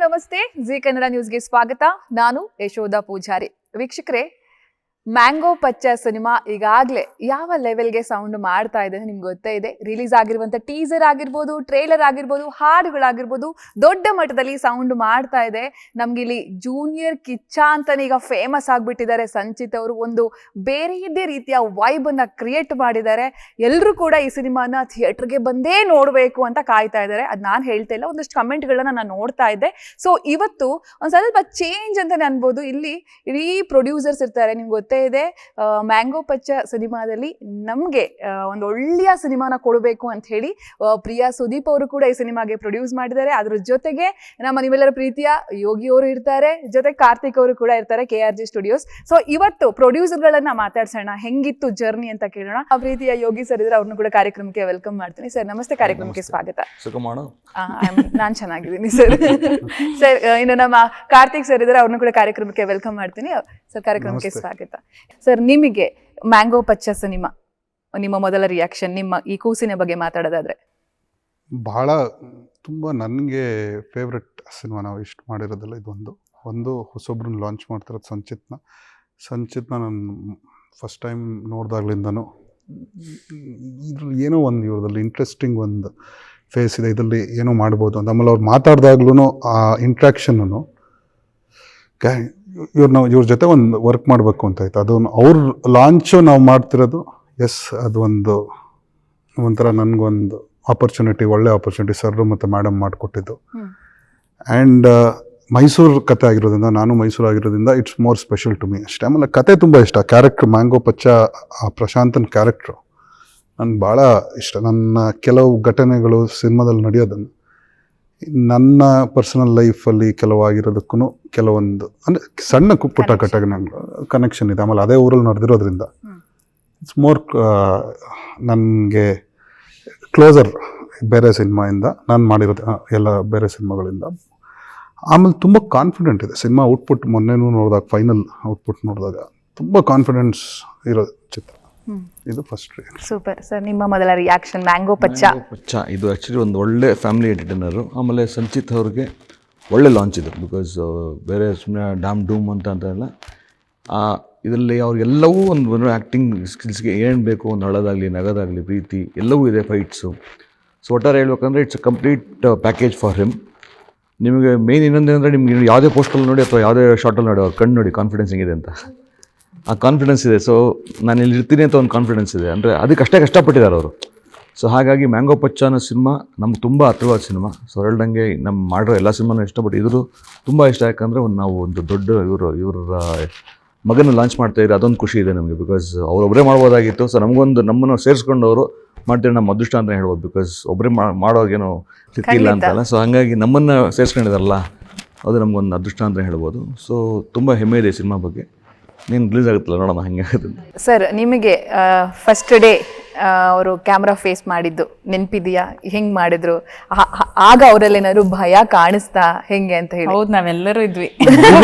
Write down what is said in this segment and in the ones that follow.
ನಮಸ್ತೆ. ಜಿ ಕನ್ನಡ ನ್ಯೂಸ್ಗೆ ಸ್ವಾಗತ. ನಾನು ಯಶೋಧ ಪೂಜಾರಿ. ವೀಕ್ಷಕರೇ, ಮ್ಯಾಂಗೋ ಪಚ್ಚ ಸಿನಿಮಾ ಈಗಾಗಲೇ ಯಾವ ಲೆವೆಲ್ಗೆ ಸೌಂಡ್ ಮಾಡ್ತಾ ಇದೆ ನಿಮ್ಗೆ ಗೊತ್ತೇ ಇದೆ. ರಿಲೀಸ್ ಆಗಿರುವಂಥ ಟೀಸರ್ ಆಗಿರ್ಬೋದು, ಟ್ರೇಲರ್ ಆಗಿರ್ಬೋದು, ಹಾಡುಗಳಾಗಿರ್ಬೋದು, ದೊಡ್ಡ ಮಟ್ಟದಲ್ಲಿ ಸೌಂಡ್ ಮಾಡ್ತಾ ಇದೆ. ನಮ್ಗೆ ಇಲ್ಲಿ ಜೂನಿಯರ್ ಕಿಚ್ಚ ಅಂತಾನೆ ಈಗ ಫೇಮಸ್ ಆಗಿಬಿಟ್ಟಿದ್ದಾರೆ ಸಂಚಿತ್ ಅವರು. ಒಂದು ಬೇರೆಯದೇ ರೀತಿಯ ವೈಬನ್ನು ಕ್ರಿಯೇಟ್ ಮಾಡಿದ್ದಾರೆ. ಎಲ್ಲರೂ ಕೂಡ ಈ ಸಿನಿಮಾನ ಥಿಯೇಟರ್ಗೆ ಬಂದೇ ನೋಡಬೇಕು ಅಂತ ಕಾಯ್ತಾ ಇದ್ದಾರೆ. ಅದು ನಾನು ಹೇಳ್ತಾ ಇಲ್ಲ, ಒಂದಷ್ಟು ಕಮೆಂಟ್ಗಳನ್ನ ನಾನು ನೋಡ್ತಾ ಇದ್ದೆ. ಸೊ ಇವತ್ತು ಒಂದು ಸ್ವಲ್ಪ ಚೇಂಜ್ ಅಂತಾನೆ ಅನ್ಬೋದು. ಇಲ್ಲಿ ಇಡೀ ಪ್ರೊಡ್ಯೂಸರ್ಸ್ ಇರ್ತಾರೆ, ನಿಮ್ಗೆ ಗೊತ್ತೇ ಇದೆ. ಮ್ಯಾಂಗೋ ಪಚ್ಚ ಸಿನಿಮಾದಲ್ಲಿ ನಮ್ಗೆ ಒಂದು ಒಳ್ಳೆಯ ಸಿನಿಮಾನ ಕೊಡಬೇಕು ಅಂತ ಹೇಳಿ ಪ್ರಿಯಾ ಸುದೀಪ್ ಅವರು ಕೂಡ ಈ ಸಿನಿಮಾಗೆ ಪ್ರೊಡ್ಯೂಸ್ ಮಾಡಿದ್ದಾರೆ. ಅದ್ರ ಜೊತೆಗೆ ನಮ್ಮ ನಿಮ್ಮೆಲ್ಲರ ಪ್ರೀತಿಯ ಯೋಗಿ ಅವರು ಇರ್ತಾರೆ, ಜೊತೆ ಕಾರ್ತಿಕ್ ಅವರು ಕೂಡ ಇರ್ತಾರೆ, KRG ಸ್ಟುಡಿಯೋಸ್. ಸೊ ಇವತ್ತು ಪ್ರೊಡ್ಯೂಸರ್ ಗಳನ್ನ ಮಾತಾಡ್ಸೋಣ, ಹೆಂಗಿತ್ತು ಜರ್ನಿ ಅಂತ ಕೇಳೋಣ. ಆ ಪ್ರೀತಿಯ ಯೋಗಿ ಸರ್ ಇದ್ರೆ ಅವ್ರನ್ನ ಕೂಡ ಕಾರ್ಯಕ್ರಮಕ್ಕೆ ವೆಲ್ಕಮ್ ಮಾಡ್ತೀನಿ. ಸರ್ ನಮಸ್ತೆ, ಕಾರ್ಯಕ್ರಮಕ್ಕೆ ಸ್ವಾಗತ. ನಾನ್ ಚೆನ್ನಾಗಿದ್ದೀನಿ ಸರ್. ಸರ್ ಇನ್ನು ನಮ್ಮ ಕಾರ್ತಿಕ್ ಸರ್ ಇದ್ರೆ ಅವ್ರನ್ನ ಕೂಡ ಕಾರ್ಯಕ್ರಮಕ್ಕೆ ವೆಲ್ಕಮ್ ಮಾಡ್ತೀನಿ. ಸರ್ ಕಾರ್ಯಕ್ರಮಕ್ಕೆ ಸ್ವಾಗತ. ಸರ್ ನಿಮಗೆ ಮ್ಯಾಂಗೋ ಪಚ್ಚ ಸಿನಿಮಾ ನಿಮ್ಮ ಮೊದಲ ರಿಯಾಕ್ಷನ್, ನಿಮ್ಮ ಈ ಕೂಸಿನ ಬಗ್ಗೆ ಮಾತಾಡೋದಾದ್ರೆ? ಬಹಳ ತುಂಬ ನನಗೆ ಫೇವ್ರೆಟ್ ಸಿನಿಮಾ. ನಾವು ಇಷ್ಟು ಮಾಡಿರೋದಲ್ಲ ಇದೊಂದು ಹೊಸೊಬ್ರನ್ನ ಲಾಂಚ್ ಮಾಡ್ತಿರೋದು ಸಂಚಿತ್ನ ನಾನು ಫಸ್ಟ್ ಟೈಮ್ ನೋಡಿದಾಗ್ಲಿಂದನೂ ಇದ್ರಲ್ಲಿ ಏನೋ ಒಂದು ಇವ್ರದಲ್ಲಿ ಇಂಟ್ರೆಸ್ಟಿಂಗ್ ಒಂದು ಫೇಸ್ ಇದೆ, ಇದರಲ್ಲಿ ಏನೋ ಮಾಡ್ಬೋದು ಅಂತ. ಆಮೇಲೆ ಅವ್ರು ಮಾತಾಡ್ದಾಗ್ಲೂ ಆ ಇಂಟ್ರ್ಯಾಕ್ಷನ್ನು ಇವ್ರ ಜೊತೆ ಒಂದು ವರ್ಕ್ ಮಾಡಬೇಕು ಅಂತ ಆಯ್ತು. ಅದು ಅವ್ರ ಲಾಂಚು ನಾವು ಮಾಡ್ತಿರೋದು. ಅದು ಒಂಥರ ನನಗೊಂದು ಆಪರ್ಚುನಿಟಿ, ಒಳ್ಳೆ ಆಪರ್ಚುನಿಟಿ ಸರ್ ಮತ್ತು ಮೇಡಮ್ ಮಾಡಿಕೊಟ್ಟಿದ್ದು. ಆ್ಯಂಡ್ ಮೈಸೂರು ಕತೆ ಆಗಿರೋದ್ರಿಂದ, ನಾನು ಮೈಸೂರು ಆಗಿರೋದ್ರಿಂದ it's more special to me ಅಷ್ಟೇ. ಆಮೇಲೆ ಕತೆ ತುಂಬ ಇಷ್ಟ. ಕ್ಯಾರೆಕ್ಟ್ರ್ ಮ್ಯಾಂಗೋ ಪಚ್ಚ, ಆ ಪ್ರಶಾಂತನ ಕ್ಯಾರೆಕ್ಟ್ರು ನನಗೆ ಭಾಳ ಇಷ್ಟ. ನನ್ನ ಕೆಲವು ಘಟನೆಗಳು ಸಿನಿಮಾದಲ್ಲಿ ನಡೆಯೋದನ್ನು ನನ್ನ ಪರ್ಸನಲ್ ಲೈಫಲ್ಲಿ ಕೆಲವಾಗಿರೋದಕ್ಕೂ ಕೆಲವೊಂದು ಅಂದರೆ ಸಣ್ಣ ಪುಟ್ಟ ಕನೆಕ್ಷನ್ ಇದೆ. ಆಮೇಲೆ ಅದೇ ಊರಲ್ಲಿ ನಡೆದಿರೋದ್ರಿಂದ ಇಟ್ಸ್ ಮೋರ್ ನನಗೆ ಕ್ಲೋಸರ್ ಬೇರೆ ಸಿನಿಮಾಯಿಂದ, ನಾನು ಮಾಡಿರೋದು ಎಲ್ಲ ಬೇರೆ ಸಿನಿಮಾಗಳಿಂದ. ಆಮೇಲೆ ತುಂಬ ಕಾನ್ಫಿಡೆಂಟ್ ಇದೆ ಸಿನಿಮಾ ಔಟ್ಪುಟ್. ಮೊನ್ನೆನೂ ನೋಡಿದಾಗ, ಫೈನಲ್ ಔಟ್ಪುಟ್ ನೋಡಿದಾಗ ತುಂಬ ಕಾನ್ಫಿಡೆನ್ಸ್ ಇರೋ ಚಿತ್ರ ಇದು. First super. ಸರ್ ನಿಮ್ಮ ಮೊದಲ ರಿಯಾಕ್ಷನ್ ಮ್ಯಾಂಗೋ ಪಚ್ಚ? ಇದು ಆ್ಯಕ್ಚುಲಿ ಒಂದು ಒಳ್ಳೆ ಫ್ಯಾಮಿಲಿ ಎಂಟರ್ಟೈನರು. ಆಮೇಲೆ ಸಂಚಿತ್ ಅವ್ರಿಗೆ ಒಳ್ಳೆ ಲಾಂಚ್ ಇದೆ. ಬಿಕಾಸ್ ಬೇರೆ ಸುಮ್ಮನೆ ಡ್ಯಾಮ್ ಡೂಮ್ ಅಂತೆಲ್ಲ ಇದರಲ್ಲಿ ಅವ್ರಿಗೆಲ್ಲವೂ ಒಂದು ಆ್ಯಕ್ಟಿಂಗ್ ಸ್ಕಿಲ್ಸ್ಗೆ ಏನು ಬೇಕು, ಒಂದು ಅಳೋದಾಗಲಿ, ನಗೋದಾಗಲಿ, ಪ್ರೀತಿ ಎಲ್ಲವೂ ಇದೆ, ಫೈಟ್ಸು. ಸೊ ಒಟ್ಟಾರೆ ಹೇಳ್ಬೇಕಂದ್ರೆ it's a complete package for him. ನಿಮಗೆ ಮೇನ್ ಇನ್ನೊಂದೇನೆಂದರೆ, ನಿಮ್ಗೆ ಯಾವುದೇ ಪೋಸ್ಟಲ್ಲಿ ನೋಡಿ ಅಥವಾ ಯಾವುದೇ ಶಾರ್ಟಲ್ಲಿ ನೋಡಿ ಅವ್ರ ಕಣ್ಣು ನೋಡಿ ಕಾನ್ಫಿಡೆನ್ಸ್ ಹೆಂಗಿದೆ ಅಂತ. ಆ ಕಾನ್ಫಿಡೆನ್ಸ್ ಇದೆ. ಸೊ ನಾನು ಇಲ್ಲಿ ಇರ್ತೀನಿ ಅಂತ ಒಂದು ಕಾನ್ಫಿಡೆನ್ಸ್ ಇದೆ. ಅಂದರೆ ಅದಕ್ಕೆ ಅಷ್ಟೇ ಕಷ್ಟಪಟ್ಟಿದ್ದಾರೆ ಅವರು. ಸೊ ಹಾಗಾಗಿ ಮ್ಯಾಂಗೋ ಪಚ್ಚ ಅನ್ನೋ ಸಿನಿಮಾ ನಮ್ಗೆ ತುಂಬ ಹತ್ರವಾದ ಸಿನಿಮಾ. ಸೊ ಹೇಳ್ದಂಗೆ ನಮ್ಮ ಮಾಡಿರೋ ಎಲ್ಲ ಸಿನಿಮಾನೂ ಇಷ್ಟಪಟ್ಟು ಇದ್ರು ತುಂಬ ಇಷ್ಟ. ಯಾಕಂದರೆ ನಾವು ಒಂದು ದೊಡ್ಡ ಇವರ ಮಗನ ಲಾಂಚ್ ಮಾಡ್ತಾಯಿದ್ರೆ ಅದೊಂದು ಖುಷಿ ಇದೆ ನಮಗೆ. ಬಿಕಾಸ್ ಅವರೊಬ್ಬರೇ ಮಾಡ್ಬೋದಾಗಿತ್ತು. ಸೊ ನಮ್ಮನ್ನು ಸೇರಿಸ್ಕೊಂಡವರು ಮಾಡ್ತೀವಿ, ನಮ್ಮ ಅದೃಷ್ಟ ಅಂತ ಹೇಳ್ಬೋದು. ಬಿಕಾಸ್ ಒಬ್ಬರೇ ಮಾಡೋಗೇನೋ ಸಿಕ್ಕಿಲ್ಲ ಅಂತಲ್ಲ. ಸೊ ಹಾಗಾಗಿ ನಮ್ಮನ್ನು ಸೇರಿಸ್ಕೊಂಡಿದಾರಲ್ಲ, ಅದು ನಮಗೊಂದು ಅದೃಷ್ಟ ಅಂತ ಹೇಳ್ಬೋದು. ಸೊ ತುಂಬ ಹೆಮ್ಮೆ ಇದೆ ಸಿನಿಮಾ ಬಗ್ಗೆ. ನೀನು ರಿಲೀಸ್ ಆಗುತ್ತಲ್ಲ, ನೋಡೋಣ ಹೆಂಗೆ ಆಗುತ್ತೆ. ಸರ್ ನಿಮಗೆ ಫಸ್ಟ್ ಡೇ ಅವರು ಕ್ಯಾಮ್ರಾ ಫೇಸ್ ಮಾಡಿದ್ದು ನೆನಪಿದೆಯಾ? ಹೆಂಗೆ ಮಾಡಿದ್ರು? ಆಗ ಅವರಲ್ಲಿ ಏನಾದ್ರು ಭಯ ಕಾಣಿಸ್ತಾ ಹೆಂಗೆ ಅಂತ ಹೇಳಿ? ಹೌದು, ನಾವೆಲ್ಲರೂ ಇದ್ವಿ.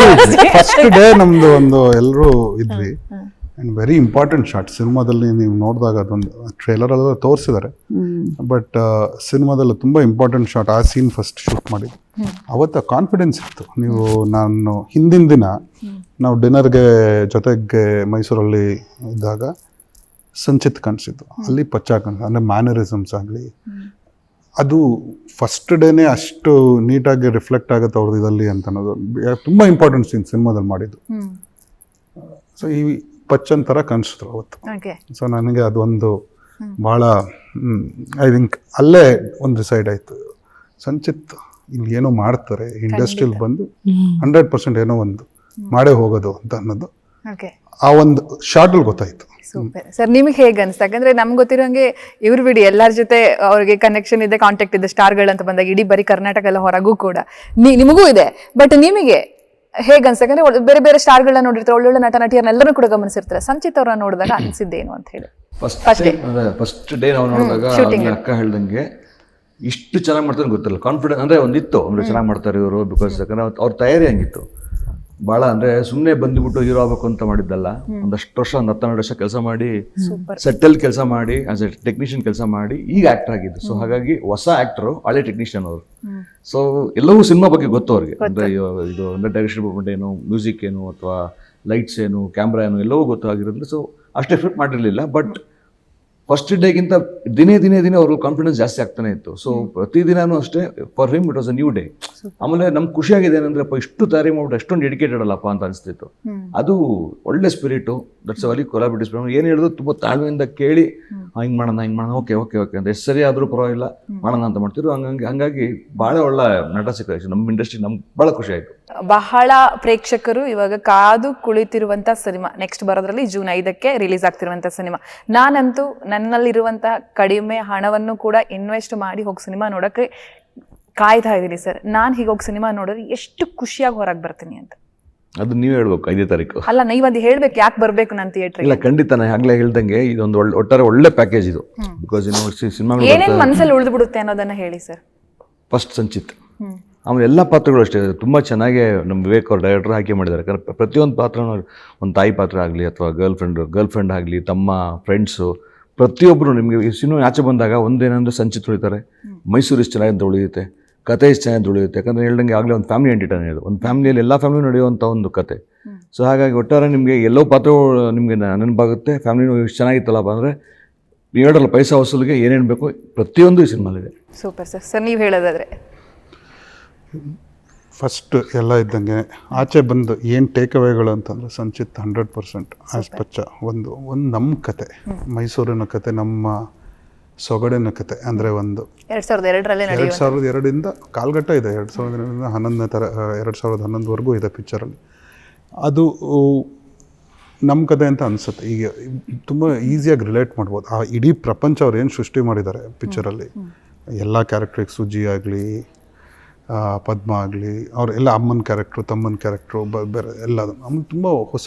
ಫಸ್ಟ್ ಡೇ ನಮ್ದು ಎಲ್ಲರೂ ಇದ್ವಿ. ಆ್ಯಂಡ್ ವೆರಿ ಇಂಪಾರ್ಟೆಂಟ್ ಶಾಟ್ ಸಿನಿಮಾದಲ್ಲಿ. ನೀವು ನೋಡಿದಾಗ ಅದೊಂದು ಟ್ರೇಲರೆಲ್ಲ ತೋರಿಸಿದ್ದಾರೆ, ಬಟ್ ಸಿನಿಮಾದಲ್ಲಿ ತುಂಬ ಇಂಪಾರ್ಟೆಂಟ್ ಶಾಟ್. ಆ ಸೀನ್ ಫಸ್ಟ್ ಶೂಟ್ ಮಾಡಿದ್ದು ಅವತ್ತು ಕಾನ್ಫಿಡೆನ್ಸ್ ಇತ್ತು. ನಾನು ಹಿಂದಿನ ದಿನ ನಾವು ಡಿನ್ನರ್ಗೆ ಜೊತೆಗೆ ಮೈಸೂರಲ್ಲಿ ಇದ್ದಾಗ ಸಂಚಿತ್ ಕಾಣಿಸಿದ್ದು, ಅಲ್ಲಿ ಪಚ್ಚ ಅಂದರೆ ಮ್ಯಾನರಿಸಮ್ಸ್ ಆಗಲಿ, ಅದು ಫಸ್ಟ್ ಡೇನೇ ಅಷ್ಟು ನೀಟಾಗಿ ರಿಫ್ಲೆಕ್ಟ್ ಆಗುತ್ತೆ ಅವ್ರದ್ದು ಇದರಲ್ಲಿ ಅಂತ ಅನ್ನೋದು ತುಂಬ ಇಂಪಾರ್ಟೆಂಟ್ ಸೀನ್ ಸಿನಿಮಾದಲ್ಲಿ ಮಾಡಿದ್ದು. ಸೊ ಈ ಪಚ್ಚನ್ ಥರ ಕಾಣಿಸಿದ್ರು ಅವತ್ತು. ಸೊ ನನಗೆ ಅದೊಂದು ಭಾಳ ಐ ಥಿಂಕ್ ಅಲ್ಲೇ ಒಂದು ಡಿಸೈಡ್ ಆಯಿತು, ಸಂಚಿತ್ ಇಲ್ಲಿ ಏನೋ ಮಾಡ್ತಾರೆ, ಇಂಡಸ್ಟ್ರಿಯಲ್ಲಿ ಬಂದು 100% ಏನೋ ಒಂದು ಮಾಡೇ ಹೋಗೋದು ಅಂತ ಅನ್ನೋದು ಆ ಒಂದು ಶಾರ್ಟಲ್ಲಿ ಗೊತ್ತಾಯಿತು. ಸೂಪರ್. ಸರ್ ನಿಮಗೆ ಹೇಗೆ ಅನಿಸ್ತು? ಯಾಕಂದ್ರೆ ನಮ್ಗೆ ಗೊತ್ತಿರೋಂಗೆ ಇವ್ರು ಬಿಡಿ ಎಲ್ಲರ ಜೊತೆ ಅವ್ರಿಗೆ ಕನೆಕ್ಷನ್ ಇದೆ, ಕಾಂಟ್ಯಾಕ್ಟ್ ಇದೆ. ಸ್ಟಾರ್ಗಳಂತ ಬಂದಾಗ ಇಡೀ ಬರೀ ಕರ್ನಾಟಕ ಎಲ್ಲ ಹೊರಗೂ ಕೂಡ ನಿಮಗೂ ಇದೆ. ಬಟ್ ನಿಮಗೆ ಹೇಗೆ ಅನ್ಸ? ಯಾಕಂದ್ರೆ ಬೇರೆ ಬೇರೆ ಸ್ಟಾರ್ಗಳನ್ನ ನೋಡಿರ್ತಾರೆ, ಒಳ್ಳೊಳ್ಳೆ ನಟ ನಟಿಯರನ್ನೆಲ್ಲರೂ ಕೂಡ ಗಮನಿಸಿರ್ತಾರೆ. ಸಂಚಿತ್ ಅವ್ರನ್ನ ನೋಡಿದಾಗ ಅನ್ಸಿದ್ದೇನು ಅಂತ ಹೇಳಿ? ಫಸ್ಟ್ ಡೇ ನಾವು ನೋಡಿದಾಗ ಅಕ್ಕ ಹೇಳ್ದಂಗೆ ಇಷ್ಟು ಚೆನ್ನಾಗಿ ಮಾಡ್ತಾರೆ ಗೊತ್ತಿಲ್ಲ. ಕಾನ್ಫಿಡೆನ್ಸ್ ಅಂದರೆ ಒಂದಿತ್ತು, ಅಂದ್ರೆ ಚೆನ್ನಾಗಿ ಮಾಡ್ತಾರೆ ಇವರು. ಬಿಕಾಸ್ ಯಾಕಂದ್ರೆ ಅವ್ರ ತಯಾರಿ ಹಂಗಿತ್ತು. ಭಾಳ ಅಂದರೆ ಸುಮ್ಮನೆ ಬಂದುಬಿಟ್ಟು ಹೀರೋ ಆಗಬೇಕು ಅಂತ ಮಾಡಿದ್ದಲ್ಲ. ಒಂದಷ್ಟು ವರ್ಷ, ಒಂದು 12 ವರ್ಷ ಕೆಲಸ ಮಾಡಿ, ಸೆಟ್ಟಲ್ಲಿ ಕೆಲಸ ಮಾಡಿ, ಆಸ್ ಎ ಟೆಕ್ನಿಷಿಯನ್ ಕೆಲಸ ಮಾಡಿ ಈಗ ಆ್ಯಕ್ಟರ್ ಆಗಿದ್ದು. ಸೊ ಹಾಗಾಗಿ ಹೊಸ ಆ್ಯಕ್ಟರು, ಹಳೆ ಟೆಕ್ನಿಷಿಯನ್ ಅವರು. ಸೊ ಎಲ್ಲವೂ ಸಿನಿಮಾ ಬಗ್ಗೆ ಗೊತ್ತು ಅವ್ರಿಗೆ. ಅಂದರೆ ಇದು ಅಂದರೆ ಡೈರೆಕ್ಷನ್ ಡಿಪಾರ್ಟ್ಮೆಂಟ್ ಏನು, ಮ್ಯೂಸಿಕ್ ಏನು, ಅಥವಾ ಲೈಟ್ಸ್ ಏನು, ಕ್ಯಾಮ್ರಾ ಏನು, ಎಲ್ಲವೂ ಗೊತ್ತಾಗಿರೋದ್ರಿಂದ ಸೊ ಅಷ್ಟು ಎಫೆಕ್ಟ್ ಮಾಡಿರಲಿಲ್ಲ. ಬಟ್ ಫಸ್ಟ್ ಡೇಗಿಂತ ದಿನೇ ಅವರು ಕಾನ್ಫಿಡೆನ್ಸ್ ಜಾಸ್ತಿ ಆಗ್ತಾನೆ ಇತ್ತು. ಸೊ ಪ್ರತಿದಿನನೂ ಅಷ್ಟೇ, for him it was a new day. ಆಮೇಲೆ ನಮ್ಗೆ ಖುಷಿಯಾಗಿದೆ ಏನಂದ್ರಪ್ಪ, ಇಷ್ಟು ತಯಾರಿ ಮಾಡ್ಬಿಟ್ಟು ಎಷ್ಟೊಂದು ಡೆಡಿಕೇಟೆಡ್ ಅಲ್ಲಪ್ಪ ಅಂತ ಅನಿಸ್ತಿತ್ತು. ಅದು ಒಳ್ಳೆ spirit. That's very collaborative spirit. ಏನು ಹೇಳಿದ್ರು ತುಂಬ ತಾಳ್ಮೆಯಿಂದ ಕೇಳಿ, ಹಿಂಗೆ ಮಾಡೋಣ, ಓಕೆ ಅಂತ ಎಷ್ಟು ಸರಿ ಆದರೂ ಪರವಾಗಿಲ್ಲ ಮಾಡೋಣ ಅಂತ ಮಾಡ್ತಿದ್ರು. ಹಂಗಾಗಿ ಭಾಳ ಒಳ್ಳೆ ನಟ ಸಿಕ್ಕ ನಮ್ಮ ಇಂಡಸ್ಟ್ರಿ. ನಮ್ಗೆ ಭಾಳ ಖುಷಿ ಆಯಿತು. ಬಹಳ ಪ್ರೇಕ್ಷಕರು ಇವಾಗ ಕಾದು ಕುಳಿತಿರುವಂತ ಸಿನಿಮಾ ನೆಕ್ಸ್ಟ್ ಬರೋದ್ರಲ್ಲಿ ಜೂನ್ 5ಕ್ಕೆ ರಿಲೀಸ್ ಆಗ್ತಿರುವಂತ ಸಿನಿಮಾ. ನಾನಂತೂ ನನ್ನಲ್ಲಿರುವಂತಹ ಕಡಿಮೆ ಹಣವನ್ನು ಕೂಡ ಇನ್ವೆಸ್ಟ್ ಮಾಡಿ ಹೋಗಿ ಸಿನಿಮಾ ನೋಡೋಕ್ಕೆ ಕಾಯ್ತಾ ಇದ್ದೀನಿ ಸರ್. ನಾನು ಹೀಗೆ ಹೋಗಿ ಸಿನಿಮಾ ನೋಡಿದ್ರೆ ಎಷ್ಟು ಖುಷಿಯಾಗಿ ಹೊರಗೆ ಬರ್ತೀನಿ ಅಂತ. ಅದು ನೀವು ಹೇಳ್ಬೇಕು 5ನೇ ತಾರೀಕು. ಅಲ್ಲ, ನೀವದು ಹೇಳ್ಬೇಕು, ಯಾಕೆ ಬರ್ಬೇಕು ನಾನು ಥಿಯೇಟ್ರಿಗೆ. ಇಲ್ಲ, ಖಂಡಿತ. ನಾನು ಆಗಲೇ ಹೇಳ್ದಂಗೆ ಇದೊಂದು ಒಟ್ಟಾರೆ ಒಳ್ಳೆ ಪ್ಯಾಕೇಜ್ ಇದು. ಬಿಕಾಸ್ ಸಿನಿಮಾಗಳು ಏನೇನು ಮನಸ್ಸಲ್ಲಿ ಉಳಿದು ಬಿಡುತ್ತೆ ಅನ್ನೋದನ್ನ ಹೇಳಿ ಸರ್. ಫಸ್ಟ್ ಸಂಚಿತ್, ಆಮೇಲೆ ಎಲ್ಲ ಪಾತ್ರಗಳು ಅಷ್ಟೇ ತುಂಬ ಚೆನ್ನಾಗಿ ನಮ್ಮ ವಿವೇಕ್ ಅವ್ರ ಡೈರೆಕ್ಟರ್ ಆಯ್ಕೆ ಮಾಡಿದ್ದಾರೆ. ಯಾಕಂದರೆ ಪ್ರತಿಯೊಂದು ಪಾತ್ರನೂ, ಒಂದು ತಾಯಿ ಪಾತ್ರ ಆಗಲಿ ಅಥವಾ ಗರ್ಲ್ ಫ್ರೆಂಡ್ ಆಗಲಿ, ತಮ್ಮ ಫ್ರೆಂಡ್ಸು, ಪ್ರತಿಯೊಬ್ಬರು ನಿಮಗೆ ಈ ಸಿನಿಮಾ ಆಚೆ ಬಂದಾಗ ಒಂದೇನಂದರೆ ಸಂಚಿತ್ ಉಳಿತಾರೆ, ಮೈಸೂರು ಇಷ್ಟು ಚೆನ್ನಾಗಿ ಅಂತ ಉಳಿಯುತ್ತೆ, ಕತೆ ಇಷ್ಟು ಚೆನ್ನಾಗಿ ಉಳಿಯುತ್ತೆ. ಯಾಕಂದರೆ ಹೇಳ್ದಂಗೆ ಆಗಲೇ ಒಂದು ಫ್ಯಾಮಿಲಿ ಎಂಟರ್ಟೈನ್ ಇದು, ಒಂದು ಫ್ಯಾಮಿಲಿಯಲ್ಲಿ ಎಲ್ಲ ಫ್ಯಾಮಿಲಿ ನಡೆಯುವಂಥ ಒಂದು ಕತೆ. ಸೊ ಹಾಗಾಗಿ ಒಟ್ಟಾರೆ ನಿಮಗೆ ಎಲ್ಲೋ ಪಾತ್ರಗಳು ನಿಮಗೆ ನೆನಪಾಗುತ್ತೆ. ಫ್ಯಾಮಿಲಿನೂ ಇಷ್ಟು ಚೆನ್ನಾಗಿತ್ತಲ್ಲಪ್ಪ ಅಂದರೆ ಹೇಳಲ್ಲ, ಪೈಸಾ ವಸೂಲಿಗೆ ಏನೇನು ಬೇಕು ಪ್ರತಿಯೊಂದು ಈ ಸಿನಿಮಾಲಿದೆ. Super sir. ನೀವು ಹೇಳೋದಾದರೆ ಫಸ್ಟ್ ಎಲ್ಲ ಇದ್ದಂಗೆ ಆಚೆ ಬಂದು ಏನು ಟೇಕ್ ಅವೇಗಳು ಅಂತಂದರೆ ಸಂಚಿತ್ 100% ಆಸ್ ಪಚ್ಚ ಒಂದು ನಮ್ಮ ಕತೆ, ಮೈಸೂರಿನ ಕತೆ, ನಮ್ಮ ಸೊಗಡಿನ ಕತೆ. ಅಂದರೆ ಒಂದು 2002ರಿಂದ ಕಾಲ್ಗಟ್ಟ ಇದೆ, 2011ವರೆಗೂ ಇದೆ ಪಿಕ್ಚರಲ್ಲಿ. ಅದು ನಮ್ಮ ಕತೆ ಅಂತ ಅನಿಸುತ್ತೆ. ಈಗ ತುಂಬ ಈಸಿಯಾಗಿ ರಿಲೇಟ್ ಮಾಡ್ಬೋದು. ಆ ಇಡೀ ಪ್ರಪಂಚ ಅವ್ರು ಏನು ಸೃಷ್ಟಿ ಮಾಡಿದ್ದಾರೆ ಪಿಕ್ಚರಲ್ಲಿ, ಎಲ್ಲ ಕ್ಯಾರೆಕ್ಟ್ರಿಗೆ, ಸುಜಿ ಆಗಲಿ, ಪದ್ಮ ಆಗಲಿ, ಅವರೆಲ್ಲ ಅಮ್ಮನ ಕ್ಯಾರೆಕ್ಟ್ರು, ತಮ್ಮನ ಕ್ಯಾರೆಕ್ಟ್ರು, ಬೇರೆ ಎಲ್ಲದು. ಆಮೇಲೆ ತುಂಬ ಹೊಸ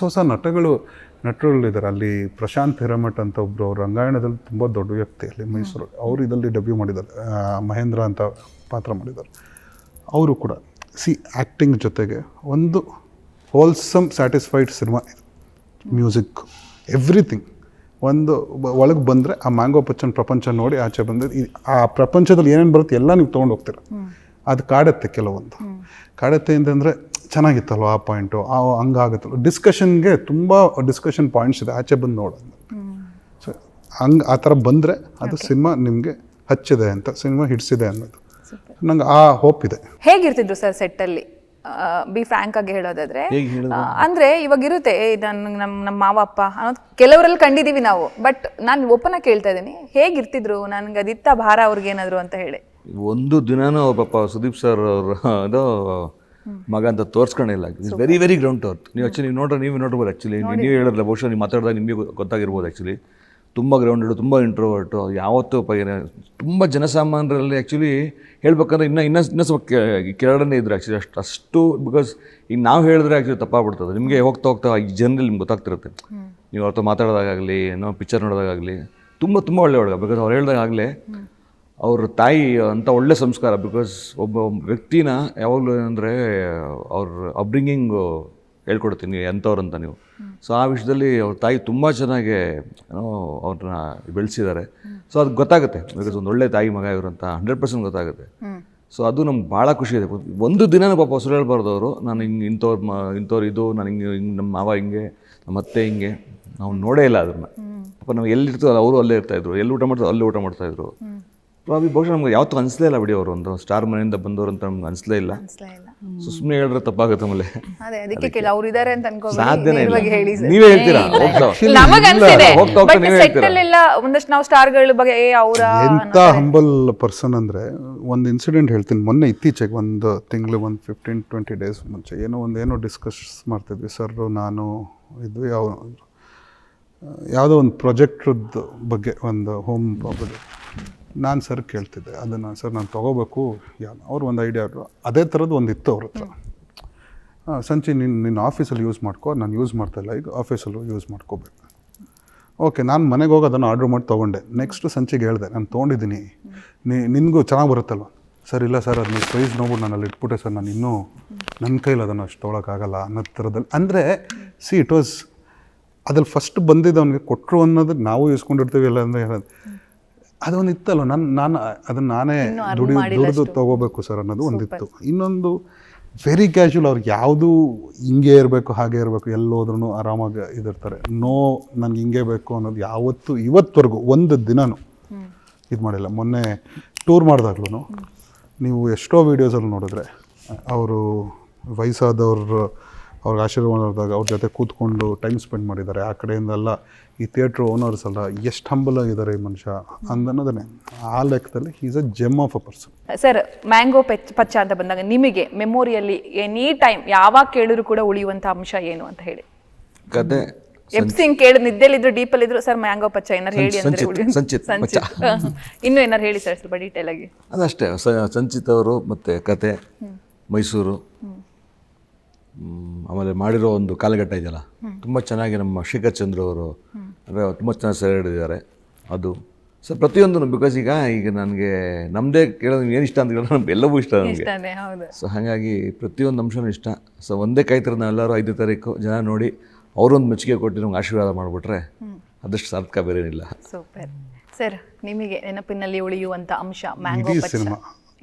ನಟರುಗಳಿದ್ದಾರೆ. ಅಲ್ಲಿ ಪ್ರಶಾಂತ್ ಹಿರೇಮಠ್ ಅಂತ ಒಬ್ಬರು, ಅವ್ರು ರಂಗಾಯಣದಲ್ಲಿ ತುಂಬ ದೊಡ್ಡ ವ್ಯಕ್ತಿ ಅಲ್ಲಿ ಮೈಸೂರಲ್ಲಿ. ಅವರು ಇದರಲ್ಲಿ ಡೆಬ್ಯೂ ಮಾಡಿದ್ದಾರೆ, ಮಹೇಂದ್ರ ಅಂತ ಪಾತ್ರ ಮಾಡಿದ್ದಾರೆ. ಅವರು ಕೂಡ ಆ್ಯಕ್ಟಿಂಗ್ ಜೊತೆಗೆ ಒಂದು ಹೋಲ್ಸಮ್ ಸ್ಯಾಟಿಸ್ಫೈಡ್ ಸಿನಿಮಾ ಇದು. ಮ್ಯೂಸಿಕ್, ಎವ್ರಿಥಿಂಗ್ ಒಂದು ಒಳಗೆ ಬಂದರೆ ಆ ಮ್ಯಾಂಗೋ ಪಚ್ಚನ್ ಪ್ರಪಂಚ ನೋಡಿ ಆಚೆ ಬಂದರೆ ಆ ಪ್ರಪಂಚದಲ್ಲಿ ಏನೇನು ಬರುತ್ತೆ ಎಲ್ಲ ನೀವು ತೊಗೊಂಡು ಹೋಗ್ತೀರ. ಅದು ಕಾಡುತ್ತೆ, ಕೆಲವೊಂದು ಕಾಡುತ್ತೆ ಅಂತಂದರೆ ಚೆನ್ನಾಗಿತ್ತಲ್ವ ಆ ಪಾಯಿಂಟು, ಹಂಗಾಗುತ್ತಲ್ಲ. ಡಿಸ್ಕಷನ್ಗೆ ತುಂಬ ಡಿಸ್ಕಷನ್ ಪಾಯಿಂಟ್ಸ್ ಇದೆ ಆಚೆ ಬಂದು ನೋಡೋದು. ಸೊ ಹಂಗೆ ಆ ಥರ ಬಂದರೆ ಅದು ಸಿನಿಮಾ ನಿಮಗೆ ಹಚ್ಚಿದೆ ಅಂತ, ಸಿನಿಮಾ ಹಿಡಿಸಿದೆ ಅನ್ನೋದು ನಂಗೆ ಆ ಹೋಪ್ ಇದೆ. ಹೇಗಿರ್ತಿದ್ರು ಸರ್ ಸೆಟ್ಟಲ್ಲಿ? ಬಿ ಫ್ರ್ಯಾಂಕ್ ಆಗಿ ಹೇಳೋದಾದ್ರೆ, ಅಂದ್ರೆ ಇವಾಗ ಇರುತ್ತೆ ನಮ್ಮ ಮಾವ ಅಪ್ಪ ಅನ್ನೋದು ಕೆಲವರಲ್ಲಿ ಕಂಡಿದೀವಿ ನಾವು. ಬಟ್ ನಾನು ಓಪನ್ ಆಗಿ ಕೇಳ್ತಾ ಇದ್ದೀನಿ, ಹೇಗಿರ್ತಿದ್ರು? ನನ್ಗೆ ಅದಿತ್ತ ಭಾರ ಅವ್ರಿಗೇನಾದ್ರು ಅಂತ ಹೇಳಿ. ಒಂದು ದಿನಾನೂ ಪಾಪ ಸುದೀಪ್ ಸರ್ ಅವರು ಅದು ಮಗ ಅಂತ ತೋರಿಸ್ಕೊಂಡಿಲ್ಲ. It's very ground to earth. ನೀವು ಆ್ಯಕ್ಚುಲಿ ನೀವು ನೋಡ್ಬೋದು. ಆ್ಯಕ್ಚುಲಿ ನೀವು ಹೇಳಿದ್ರಲ್ಲ, ಬಹುಶಃ ನೀವು ಮಾತಾಡಿದಾಗ ನಿಮಗೆ ಗೊತ್ತಾಗಿರ್ಬೋದು. ಆ್ಯಕ್ಚುಲಿ ತುಂಬ ಗ್ರೌಂಡೆಡು, ತುಂಬ ಇಂಟ್ರೋವರ್ಟು. ಯಾವತ್ತೂ ತುಂಬ ಜನಸಾಮಾನ್ಯರಲ್ಲಿ ಆ್ಯಕ್ಚುಲಿ ಹೇಳ್ಬೇಕಂದ್ರೆ ಇನ್ನೂ ಸ್ವಲ್ಪ ಕೆಳಗಡೆ ಇದ್ರು ಆ್ಯಕ್ಚುಲಿ. ಅಷ್ಟು ಬಿಕಾಸ್ ಈಗ ನಾವು ಹೇಳಿದ್ರೆ ಆ್ಯಕ್ಚುಲಿ ತಪ್ಪಾಗ್ಬಿಡ್ತದೆ. ನಿಮಗೆ ಹೋಗ್ತಾ ಈ ಜನರಲ್ಲಿ ನಿಮ್ಗೆ ಗೊತ್ತಾಗ್ತಿರುತ್ತೆ. ನೀವು ಅವ್ರ ಮಾತಾಡೋದಾಗಲಿ, ನಾವು ಪಿಕ್ಚರ್ ನೋಡೋದಾಗಲಿ ತುಂಬ ಒಳ್ಳೆ ಬಿಕಾಸ್ ಅವ್ರು ಹೇಳ್ದಾಗಲೇ ಅವ್ರ ತಾಯಿ ಅಂತ ಒಳ್ಳೆ ಸಂಸ್ಕಾರ. ಬಿಕಾಸ್ ಒಬ್ಬ ವ್ಯಕ್ತಿನ ಯಾವಾಗಲೂ ಏನಂದರೆ ಅವ್ರ ಅಪ್ಬ್ರಿಂಗಿಂಗು ಹೇಳ್ಕೊಡ್ತೀನಿ ಎಂಥವ್ರಂತ ನೀವು. ಸೊ ಆ ವಿಷಯದಲ್ಲಿ ಅವ್ರ ತಾಯಿ ತುಂಬ ಚೆನ್ನಾಗಿ ಅವ್ರನ್ನ ಬೆಳೆಸಿದ್ದಾರೆ. ಸೊ ಅದು ಗೊತ್ತಾಗುತ್ತೆ, ಬಿಕಾಸ್ ಒಂದು ಒಳ್ಳೆ ತಾಯಿ ಮಗ ಇವರು ಅಂತ 100% ಗೊತ್ತಾಗುತ್ತೆ. ಸೊ ಅದು ನಮ್ಗೆ ಭಾಳ ಖುಷಿ ಇದೆ. ಒಂದು ದಿನನೂ ಪಾಪ ಸುಳ್ಳು ಹೇಳ್ಬಾರ್ದು ಅವರು. ನಾನು ಇಂಥವ್ರು ಇದು, ನಾನು ಹಿಂಗೆ ನಮ್ಮ ಮಾವ ಹಿಂಗೆ, ನಮ್ಮ ಅತ್ತೆ ಹಿಂಗೆ, ನಾವು ನೋಡೇ ಇಲ್ಲ ಅದನ್ನು. ಪಾಪ ನಾವು ಎಲ್ಲಿರ್ತೀವೋ ಅವರು ಅಲ್ಲೇ ಇರ್ತಾಯಿದ್ರು, ಎಲ್ಲಿ ಊಟ ಮಾಡ್ತಾರೋ ಅಲ್ಲೇ ಊಟ ಮಾಡ್ತಾಯಿದ್ರು. ಬಹುಶಃ ನಮ್ಗೆ ಯಾವತ್ತೂ ಅನಿಸ್ಲೇ ಇಲ್ಲ ಬಿಡಿ, ಅವರು ಒಂದು ಸ್ಟಾರ್ ಮನೆಯಿಂದ ಬಂದವರು ಅಂತ ನಮ್ಗೆ ಅನಿಸ್ಲೇ ಇಲ್ಲ. ಸೊ ಸುಮ್ಮನೆ ಹೇಳಿದ್ರೆ ತಪ್ಪಾಗುತ್ತೆ. ಆಮೇಲೆ ಸಾಧ್ಯನೇ ಇಲ್ಲ, ನೀವೇ ಹೇಳ್ತೀರಾ. ಒಂದಷ್ಟು ನಾವು ಸ್ಟಾರ್ಗಳ ಬಗ್ಗೆ ಎಂಥ ಹಂಬಲ್ ಪರ್ಸನ್ ಅಂದರೆ, ಒಂದು ಇನ್ಸಿಡೆಂಟ್ ಹೇಳ್ತೀನಿ. ಮೊನ್ನೆ ಇತ್ತೀಚೆಗೆ ಒಂದು ತಿಂಗಳು, ಒಂದು 15-20 ಡೇಸ್ ಮುಂಚೆ ಏನೋ ಡಿಸ್ಕಸ್ ಮಾಡ್ತಿದ್ವಿ ಸರ್ ನಾನು ಇದ್ವಿ. ಯಾವುದೋ ಒಂದು ಪ್ರಾಜೆಕ್ಟ್ರದ್ದು ಬಗ್ಗೆ, ಒಂದು ಹೋಮ್ ಪ್ರಾಪರ್ಟಿ. ನಾನು ಸರ್ ಕೇಳ್ತಿದ್ದೆ ಅದನ್ನು, ಸರ್ ನಾನು ತೊಗೋಬೇಕು ಅವ್ರು ಒಂದು ಐಡಿಯಾ ಇದ್ರು. ಅದೇ ಥರದ್ದು ಒಂದು ಇತ್ತು ಅವ್ರ ಹತ್ರ. ಸಂಚಿ ನಿನ್ನ ಆಫೀಸಲ್ಲಿ ಯೂಸ್ ಮಾಡ್ಕೊ, ನಾನು ಯೂಸ್ ಮಾಡ್ತಾಯಿಲ್ಲ, ಈಗ ಆಫೀಸಲ್ಲೂ ಯೂಸ್ ಮಾಡ್ಕೋಬೇಕು. ಓಕೆ, ನಾನು ಮನೆಗೆ ಹೋಗಿ ಅದನ್ನು ಆರ್ಡ್ರ್ ಮಾಡಿ ತೊಗೊಂಡೆ. ನೆಕ್ಸ್ಟ್ ಸಂಚಿಗೆ ಹೇಳಿದೆ, ನಾನು ತೊಗೊಂಡಿದ್ದೀನಿ, ನಿನಗೂ ಚೆನ್ನಾಗಿ ಬರುತ್ತಲ್ವ. ಸರ್ ಇಲ್ಲ ಸರ್ ಅದು ನೀವು ಪ್ರೈಸ್ ನೋಡ್ಬಿಟ್ಟು ನಾನು ಅಲ್ಲಿ ಇಟ್ಬಿಟ್ಟೆ ಸರ್, ನಾನು ಇನ್ನೂ ನನ್ನ ಕೈಲಿ ಅದನ್ನು ಅಷ್ಟು ತೊಗೊಳಕ್ಕಾಗಲ್ಲ ಅನ್ನೋ ಥರದಲ್ಲಿ. ಅಂದರೆ ಇಟ್ ವಾಸ್ ಅದ್ರಲ್ಲಿ ಫಸ್ಟ್ ಬಂದಿದ್ದು ಅವ್ನಿಗೆ ಕೊಟ್ಟರು ಅನ್ನೋದಕ್ಕೆ ನಾವು ಇಸ್ಕೊಂಡಿರ್ತೀವಿ. ಇಲ್ಲ ಅಂದರೆ ಅದೊಂದು ಇತ್ತಲ್ಲ, ನಾನು ಅದನ್ನು ನಾನೇ ದುಡಿದು ತೊಗೋಬೇಕು ಸರ್ ಅನ್ನೋದು ಒಂದಿತ್ತು. ಇನ್ನೊಂದು ವೆರಿ ಕ್ಯಾಶುವಲ್, ಅವ್ರಿಗೆ ಯಾವುದು ಹಿಂಗೆ ಇರಬೇಕು ಹಾಗೆ ಇರಬೇಕು, ಎಲ್ಲೋದ್ರೂ ಆರಾಮಾಗಿ ಇದಿರ್ತಾರೆ. ನನಗೆ ಹಿಂಗೆ ಬೇಕು ಅನ್ನೋದು ಯಾವತ್ತೂ ಇವತ್ತವರೆಗೂ ಒಂದು ದಿನನೂ ಇದು ಮಾಡಿಲ್ಲ. ಮೊನ್ನೆ ಟೂರ್ ಮಾಡಿದಾಗ್ಲೂ ನೀವು ಎಷ್ಟೋ ವೀಡಿಯೋಸಲ್ಲಿ ನೋಡಿದ್ರೆ ಅವರು ವಯಸ್ಸಾದವ್ರು ಅವ್ರಿಗೆ ಆಶೀರ್ವಾದ ಮಾಡಿದಾಗ ಅವ್ರ ಜೊತೆ ಕೂತ್ಕೊಂಡು ಟೈಮ್ ಸ್ಪೆಂಡ್ ಮಾಡಿದ್ದಾರೆ. ಆ ಕಡೆಯಿಂದೆಲ್ಲ ಈ ಥಿಯೇಟ್ರ್ ಓನರ್ಸ್ ಎಲ್ಲ ಎಷ್ಟು ಹಂಬಲ್ ಆಗಿದ್ದಾರೆ ಈ ಮನುಷ್ಯ ಅನ್ನೋದನ್ನೇ. ಆ ಲೆಕ್ಕದಲ್ಲಿ is a gem of a person. Sir, mango ಪಚ್ಚ ಅಂತ ಬಂದಾಗ ನಿಮಗೆ ಮೆಮೊರಿಯಲ್ಲಿ ಎನಿ ಟೈಮ್ ಯಾವಾಗ ಕೇಳಿದ್ರು ಕೂಡ ಉಳಿಯುವಂಥ ಅಂಶ ಏನು ಅಂತ ಹೇಳಿ? ಕತೆ ಎಪ್ಸಿಂಗ್ ಕೇಳಿದ್ ನಿದ್ದೆಲಿದ್ರು ಡೀಪಲ್ಲಿದ್ರು ಸರ್ ಮ್ಯಾಂಗೋ ಪಚ್ಚ ಏನಾರು ಹೇಳಿ ಅಂದ್ರೆ ಸಂಚಿತ್ ಇನ್ನೂ ಏನಾರು ಹೇಳಿ ಸರ್ ಸ್ವಲ್ಪ ಡೀಟೇಲ್ ಆಗಿ. ಅದಷ್ಟೇ, ಸಂಚಿತ್ ಅವರು ಮತ್ತು ಕತೆ ಮೈಸೂರು, ಆಮೇಲೆ ಮಾಡಿರೋ ಒಂದು ಕಾಲಘಟ್ಟ ಇದೆಯಲ್ಲ ತುಂಬ ಚೆನ್ನಾಗಿ ನಮ್ಮ ಶ್ರೀಕರ್ ಚಂದ್ರ ಅವರು ಅಂದರೆ ತುಂಬ ಚೆನ್ನಾಗಿ ಸೆರೆ ಹಿಡಿದಿದ್ದಾರೆ. ಅದು ಸೊ ಪ್ರತಿಯೊಂದು ಬಿಕಾಸ್ ಈಗ ನನಗೆ ನಮ್ಮದೇ ಕೇಳೋದು ಏನು ಇಷ್ಟ ಅಂತ ಕೇಳೋದು ನಮ್ಗೆ ಎಲ್ಲವೂ ಇಷ್ಟ ನನಗೆ. ಸೊ ಹಾಗಾಗಿ ಪ್ರತಿಯೊಂದು ಅಂಶನೂ ಇಷ್ಟ. ಸೊ ಒಂದೇ ಕಾಯ್ತಾರೆ ನಾವೆಲ್ಲರೂ 5ನೇ ತಾರೀಕು ಜನ ನೋಡಿ ಅವರೊಂದು ಮೆಚ್ಚುಗೆ ಕೊಟ್ಟು ನಮ್ಗೆ ಆಶೀರ್ವಾದ ಮಾಡಿಬಿಟ್ರೆ ಅದಷ್ಟು ಸಾರ್ಥಕ ಬೇರೇನಿಲ್ಲ. ಸೂಪರ್. ಸರ್, ನಿಮಗೆ ನೆನಪಿನಲ್ಲಿ ಉಳಿಯುವಂಥ ಅಂಶ ಮ್ಯಾಂಗೋ ಇಡೀ ಪಚ್ಚ?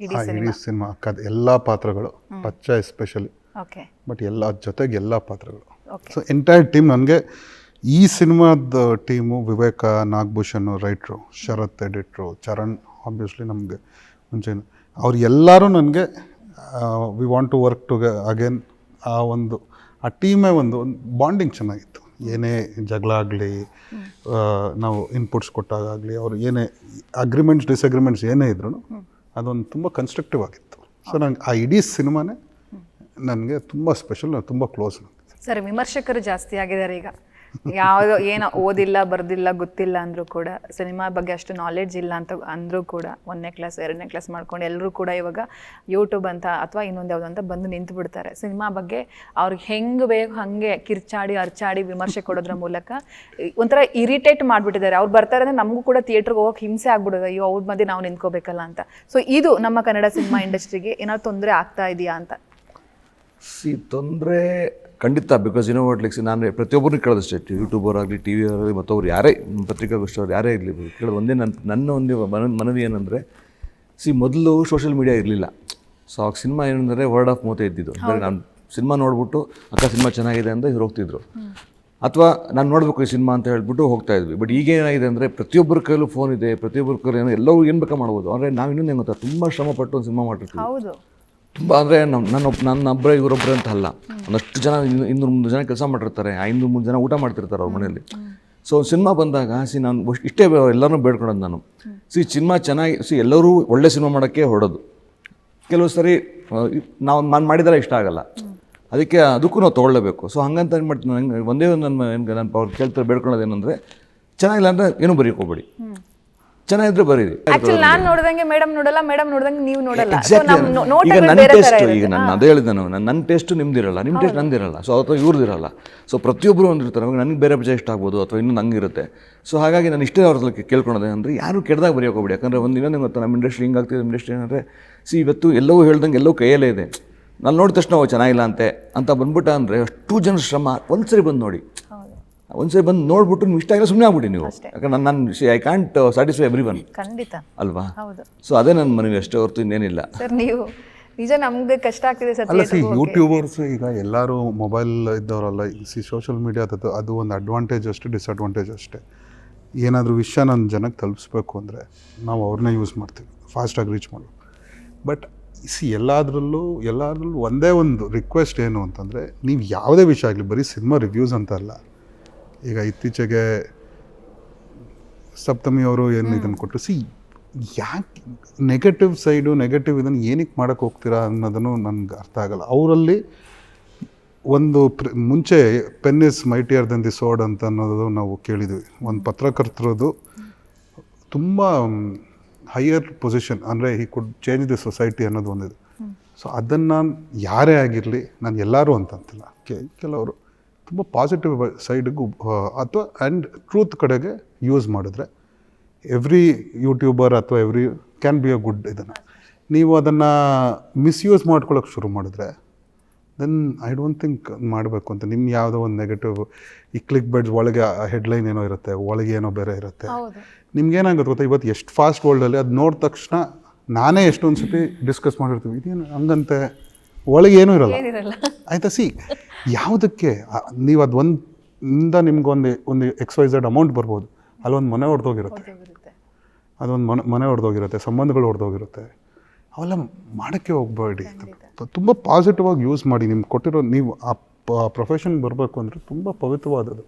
ಸಿನಿಮಾ ಎಲ್ಲ ಪಾತ್ರಗಳು, ಪಚ್ಚ ಎಸ್ಪೆಷಲಿ, ಓಕೆ, ಬಟ್ ಜೊತೆಗೆ ಎಲ್ಲ ಪಾತ್ರಗಳು. ಸೊ ಎಂಟೈರ್ ಟೀಮ್ ನನಗೆ ಈ ಸಿನಿಮಾದ ಟೀಮು ವಿವೇಕ, ನಾಗಭೂಷಣ್ ರೈಟ್ರು, ಶರತ್ ಎಡಿಟ್ರು, ಚರಣ್ ಆಬ್ವಿಯಸ್ಲಿ ನಮಗೆ ಮುಂಚೆ ಅವ್ರು ಎಲ್ಲರೂ ನನಗೆ we want to work to again. ಆ ಟೀಮೇ ಒಂದು ಬಾಂಡಿಂಗ್ ಚೆನ್ನಾಗಿತ್ತು. ಏನೇ ಜಗಳ ಆಗಲಿ, ನಾವು ಇನ್ಪುಟ್ಸ್ ಕೊಟ್ಟಾಗಲಿ, ಅವ್ರು ಏನೇ ಅಗ್ರಿಮೆಂಟ್ಸ್ ಡಿಸ್ಅಗ್ರಿಮೆಂಟ್ಸ್ ಏನೇ ಇದ್ರೂ ಅದೊಂದು ತುಂಬ ಕನ್ಸ್ಟ್ರಕ್ಟಿವ್ ಆಗಿತ್ತು. ಸೊ ನನಗೆ ಆ ಇಡೀ ಸಿನಿಮಾನೇ ನನಗೆ ತುಂಬ ಸ್ಪೆಷಲ್, ತುಂಬ ಕ್ಲೋಸ್. ಸರ್, ವಿಮರ್ಶಕರು ಜಾಸ್ತಿ ಆಗಿದ್ದಾರೆ ಈಗ. ಯಾವುದೋ ಏನೋ ಓದಿಲ್ಲ ಬರ್ದಿಲ್ಲ ಗೊತ್ತಿಲ್ಲ ಅಂದರೂ ಕೂಡ, ಸಿನಿಮಾ ಬಗ್ಗೆ ಅಷ್ಟು ನಾಲೆಡ್ಜ್ ಇಲ್ಲ ಅಂತ ಅಂದರೂ ಕೂಡ 1ನೇ ಕ್ಲಾಸ್ 2ನೇ ಕ್ಲಾಸ್ ಮಾಡ್ಕೊಂಡು ಎಲ್ಲರೂ ಕೂಡ ಇವಾಗ ಯೂಟ್ಯೂಬ್ ಅಂತ ಅಥವಾ ಇನ್ನೊಂದು ಯಾವುದೋ ಅಂತ ಬಂದು ನಿಂತು ಬಿಡ್ತಾರೆ. ಸಿನಿಮಾ ಬಗ್ಗೆ ಅವ್ರಿಗೆ ಹೆಂಗೆ ಬೇಕು ಹಾಗೆ ಕಿರ್ಚಾಡಿ ಅರ್ಚಾಡಿ ವಿಮರ್ಶೆ ಕೊಡೋದ್ರ ಮೂಲಕ ಒಂಥರ ಇರಿಟೇಟ್ ಮಾಡಿಬಿಟ್ಟಿದ್ದಾರೆ. ಅವ್ರು ಬರ್ತಾರೆ ಅಂದರೆ ನಮಗೂ ಕೂಡ ಥಿಯೇಟ್ರಿಗೆ ಹೋಗೋಕೆ ಹಿಂಸೆ ಆಗ್ಬಿಡೋದು, ಅಯ್ಯೋ ಅವ್ರ ಮಧ್ಯೆ ನಾವು ನಿಂತ್ಕೋಬೇಕಲ್ಲ ಅಂತ. ಸೊ ಇದು ನಮ್ಮ ಕನ್ನಡ ಸಿನಿಮಾ ಇಂಡಸ್ಟ್ರಿಗೆ ಏನಾದ್ರು ತೊಂದರೆ ಆಗ್ತಾ ಇದೆಯಾ ಅಂತ? ತೊಂದರೆ ಖಂಡಿತ. ಬಿಕಾಸ್ ನಾನು ಪ್ರತಿಯೊಬ್ಬರನ್ನು ಕೇಳೋದಷ್ಟೇ, ಯೂಟ್ಯೂಬರ್ ಆಗಲಿ, ಟಿ ವಿ ಆಗಲಿ, ಮತ್ತೊಬ್ರು ಯಾರೇ ಪತ್ರಿಕಾಗೋಷ್ಠಿಯವ್ರು ಯಾರೇ ಇರಲಿ ಕೇಳೋದು ಒಂದೇ ನನ್ನ ಒಂದು ಮನವಿ ಏನಂದರೆ, ಮೊದಲು ಸೋಷಿಯಲ್ ಮೀಡಿಯಾ ಇರಲಿಲ್ಲ. ಸೊ ಆಗ ಸಿನಿಮಾ ಏನಂದರೆ ವರ್ಡ್ ಆಫ್ ಮೌತೇ ಇದ್ದಿದ್ದು. ಅಂದರೆ ನಾನು ಸಿನಿಮಾ ನೋಡ್ಬಿಟ್ಟು ಅಕ್ಕ ಸಿನಿಮಾ ಚೆನ್ನಾಗಿದೆ ಅಂತ ಇವ್ರು ಹೋಗ್ತಿದ್ರು, ಅಥವಾ ನಾನು ನೋಡಬೇಕು ಈ ಸಿನಿಮಾ ಅಂತ ಹೇಳ್ಬಿಟ್ಟು ಹೋಗ್ತಾ ಇದ್ವಿ. ಬಟ್ ಈಗ ಏನಾಗಿದೆ ಅಂದರೆ ಪ್ರತಿಯೊಬ್ಬರ ಕೈಲೂ ಫೋನ್ ಇದೆ, ಪ್ರತಿಯೊಬ್ಬರ ಕೈಲೂ ಎಲ್ಲವೂ ಏನು ಬೇಕಾ ಮಾಡ್ಬೋದು. ಅಂದರೆ ನಾವು ಇನ್ನೊಂದು ಏನು ಗೊತ್ತಾ, ತುಂಬ ಶ್ರಮಪಟ್ಟು ಒಂದು ಸಿನಿಮಾ ಮಾಡಿರ್ತೀವಿ. ತುಂಬ ಅಂದರೆ ನನ್ನೊಬ್ಬರೇ ಇವರೊಬ್ಬರೇ ಅಂತ ಅಲ್ಲ, ಒಂದಷ್ಟು ಜನ 200-300 ಜನ ಕೆಲಸ ಮಾಡಿರ್ತಾರೆ, 500-300 ಜನ ಊಟ ಮಾಡ್ತಿರ್ತಾರೆ ಅವ್ರ ಮನೆಯಲ್ಲಿ. ಸೊ ಸಿನಿಮಾ ಬಂದಾಗ ನಾನು ಇಷ್ಟೇ ಎಲ್ಲರೂ ಬೇಡ್ಕೊಳೋದು ನಾನು, ಸಿನಿಮಾ ಚೆನ್ನಾಗಿ ಎಲ್ಲರೂ ಒಳ್ಳೆ ಸಿನಿಮಾ ಮಾಡೋಕ್ಕೆ ಹೊರಡೋದು. ಕೆಲವು ಸರಿ ನಾನು ಮಾಡಿದರೆ ಇಷ್ಟ ಆಗಲ್ಲ, ಅದಕ್ಕೂ ನಾವು ತೊಗೊಳ್ಳೇಬೇಕು. ಸೊ ಹಂಗಂತ ಏನು ಮಾಡ್ತೀನಿ, ನಂಗೆ ಒಂದೇ ಒಂದು ನಾನು ಅವ್ರು ಕೇಳ್ತಾರೆ ಬೇಡ್ಕೊಳ್ಳೋದು ಏನಂದರೆ, ಚೆನ್ನಾಗಿಲ್ಲ ಅಂದರೆ ಏನೂ ಬರೀಕ್ಕೆ ಹೋಗ್ಬೇಡಿ, ಚೆನ್ನಾಗಿದ್ರೆ ಬರೀರಿ. ನಾನು ನೋಡಿದಂಗೆ ಮೇಡಮ್ ನೋಡಲ್ಲ, ಮೇಡಮ್ ನೋಡಿದಂಗೆ ನೀವು ನೋಡಲ್ಲ. ಈಗ ನನ್ನ ಟೇಸ್ಟ್, ಈಗ ನಾನು ಅದೇ ಹೇಳಿದೆ, ನನ್ನ ಟೇಸ್ಟ್ ನಿಮ್ದಿರಲ್ಲ, ನಿಮ್ಮ ಟೇಸ್ಟ್ ನಂದಿರಲ್ಲ, ಸೊ ಅಥವಾ ಇವ್ರದ್ದಿರಲ್ಲ. ಸೊ ಪ್ರತಿಯೊಬ್ಬರು ಒಂದಿರ್ತಾರೆ, ನನಗೆ ಬೇರೆ ಬಜೆ ಇಷ್ಟ ಆಗ್ಬೋದು ಅಥವಾ ಇನ್ನೂ ನಂಗಿರುತ್ತೆ. ಸೊ ಹಾಗಾಗಿ ನಾನು ಇಷ್ಟೇ ಅವ್ರ ಕೇಳ್ಕೊಳೋದೆ ಅಂದರೆ, ಯಾರು ಕೆಡ್ದಾಗ ಬರೆಯೋಕೆ ಹೋಗ್ಬೇಡಿ. ಯಾಕಂದರೆ ಒಂದು ಇನ್ನೊಂದು ಗೊತ್ತಾ, ನಮ್ಮ ಇಂಡಸ್ಟ್ರಿ ಹಿಂಗಾಗ್ತಿದೆ. ಇಂಡಸ್ಟ್ರಿ ಏನಂದರೆ ಇವತ್ತು ಎಲ್ಲವೂ ಹೇಳ್ದಂಗೆ ಎಲ್ಲವೂ ಕೈಯಲ್ಲೇ ಇದೆ. ನಾನು ನೋಡಿದ ತಕ್ಷಣ ಚೆನ್ನಾಗಿಲ್ಲ ಅಂತ ಬಂದ್ಬಿಟ್ಟ ಅಂದರೆ ಅಷ್ಟು ಜನ ಶ್ರಮ. ಒಂದ್ಸರಿ ಬಂದು ನೋಡಿ, ಒಂದ್ಸರಿ ಬಂದು ನೋಡ್ಬಿಟ್ಟು ನೀವು ಇಷ್ಟ ಆಗಿಲ್ಲ ಸುಮ್ಮನೆ ಆಗ್ಬಿಡಿ ನೀವು. ಯಾಕಂದ್ರೆ ನಾನು I can't satisfy every one, ಖಂಡಿತ ಅಲ್ವಾ? ಸೊ ಅದೇ ನನ್ನ ಮನವಿ ಅಷ್ಟೇ, ಹೊರತು ಇನ್ನೇನಿಲ್ಲ. ಸರ್, ನೀವು ನಿಜ ನಮ್ಗೆ ಕಷ್ಟ ಆಗ್ತಿದೆ ಸರ್. ಅಲ್ಲ ಯೂಟ್ಯೂಬರ್ಸ್ ಈಗ ಎಲ್ಲರೂ ಮೊಬೈಲ್ ಇದ್ದವರಲ್ಲ. ಸೋಷಿಯಲ್ ಮೀಡಿಯಾದದ್ದು ಅದು ಒಂದು ಅಡ್ವಾಂಟೇಜ್ ಅಷ್ಟೇ, ಡಿಸ್ಅಡ್ವಾಂಟೇಜ್ ಅಷ್ಟೇ. ಏನಾದರೂ ವಿಷಯ ನನ್ನ ಜನಕ್ಕೆ ತಲುಪಿಸ್ಬೇಕು ಅಂದರೆ ನಾವು ಅವ್ರನ್ನೇ ಯೂಸ್ ಮಾಡ್ತೀವಿ, ಫಾಸ್ಟಾಗಿ ರೀಚ್ ಮಾಡೋದು. ಬಟ್ ಎಲ್ಲಾದ್ರಲ್ಲೂ ಒಂದೇ ಒಂದು ರಿಕ್ವೆಸ್ಟ್ ಏನು ಅಂತಂದರೆ, ನೀವು ಯಾವುದೇ ವಿಷಯ ಆಗಲಿ, ಬರೀ ಸಿನಿಮಾ ರಿವ್ಯೂಸ್ ಅಂತ ಅಲ್ಲ. ಈಗ ಇತ್ತೀಚೆಗೆ ಸಪ್ತಮಿ ಅವರು ಏನು ಇದನ್ನು ಕೊಟ್ಟರು, ಯಾಕೆ ನೆಗೆಟಿವ್ ಸೈಡು, ನೆಗೆಟಿವ್ ಇದನ್ನು ಏನಕ್ಕೆ ಮಾಡೋಕ್ಕೆ ಹೋಗ್ತೀರಾ ಅನ್ನೋದನ್ನು ನನಗೆ ಅರ್ಥ ಆಗಲ್ಲ. ಅವರಲ್ಲಿ ಒಂದು ಮುಂಚೆ pen is mightier than the sword ಅಂತ ಅನ್ನೋದು ನಾವು ಕೇಳಿದ್ವಿ. ಒಂದು ಪತ್ರಕರ್ತರದು ತುಂಬ ಹೈಯರ್ ಪೊಸಿಷನ್, ಅಂದರೆ ಹಿ ಕುಡ್ ಚೇಂಜ್ ದಿ ಸೊಸೈಟಿ ಅನ್ನೋದು ಒಂದಿದೆ. ಸೊ ಅದನ್ನು ಯಾರೇ ಆಗಿರಲಿ, ನಾನು ಎಲ್ಲರೂ ಅಂತಂತಿಲ್ಲ, ಕೆಲವರು ತುಂಬ ಪಾಸಿಟಿವ್ ಸೈಡಿಗೂ ಅಥವಾ ಆ್ಯಂಡ್ ಟ್ರೂತ್ ಕಡೆಗೆ ಯೂಸ್ ಮಾಡಿದ್ರೆ ಎವ್ರಿ ಯೂಟ್ಯೂಬರ್ ಅಥವಾ every can be a good ಇದನ್ನು. ನೀವು ಅದನ್ನು ಮಿಸ್ಯೂಸ್ ಮಾಡ್ಕೊಳ್ಳೋಕೆ ಶುರು ಮಾಡಿದ್ರೆ ದೆನ್ ಐ ಡೋಂಟ್ ಥಿಂಕ್ ಮಾಡಬೇಕು ಅಂತ. ನಿಮ್ಗೆ ಯಾವುದೋ ಒಂದು ನೆಗೆಟಿವ್ ಈ ಕ್ಲಿಕ್ ಬೆಡ್ಸ್ ಒಳಗೆ ಹೆಡ್ಲೈನ್ ಏನೋ ಇರುತ್ತೆ, ಒಳಗೆ ಏನೋ ಬೇರೆ ಇರುತ್ತೆ. ನಿಮ್ಗೇನಾಗುತ್ತೆ ಗೊತ್ತಾ, ಇವತ್ತು ಎಷ್ಟು ಫಾಸ್ಟ್ ವರ್ಲ್ಡಲ್ಲಿ ಅದು ನೋಡಿದ ತಕ್ಷಣ ನಾನೇ ಎಷ್ಟೊಂದು ಸತಿ ಡಿಸ್ಕಸ್ ಮಾಡಿರ್ತೀವಿ, ಇದೇನು ಹಂಗಂತೆ, ಒಳಗೆ ಏನೂ ಇರಲ್ಲ. ಆಯಿತಾ, ಸಿ ಯಾವುದಕ್ಕೆ ನೀವು ಅದು ಒಂದಿಂದ ನಿಮ್ಗೊಂದು XYZ ಅಮೌಂಟ್ ಬರ್ಬೋದು, ಅಲ್ಲೊಂದು ಮನೆ ಹೊಡೆದೋಗಿರುತ್ತೆ, ಅದೊಂದು ಮನೆ ಹೊಡೆದೋಗಿರುತ್ತೆ, ಸಂಬಂಧಗಳು ಹೊಡೆದೋಗಿರುತ್ತೆ. ಅವೆಲ್ಲ ಮಾಡೋಕ್ಕೆ ಹೋಗಬೇಡಿ. ತುಂಬ ಪಾಸಿಟಿವ್ ಆಗಿ ಯೂಸ್ ಮಾಡಿ. ನಿಮ್ಗೆ ಕೊಟ್ಟಿರೋ, ನೀವು ಆ ಪ್ರೊಫೆಷನ್ಗೆ ಬರಬೇಕು ಅಂದರೆ ತುಂಬ ಪವಿತ್ರವಾದದ್ದು.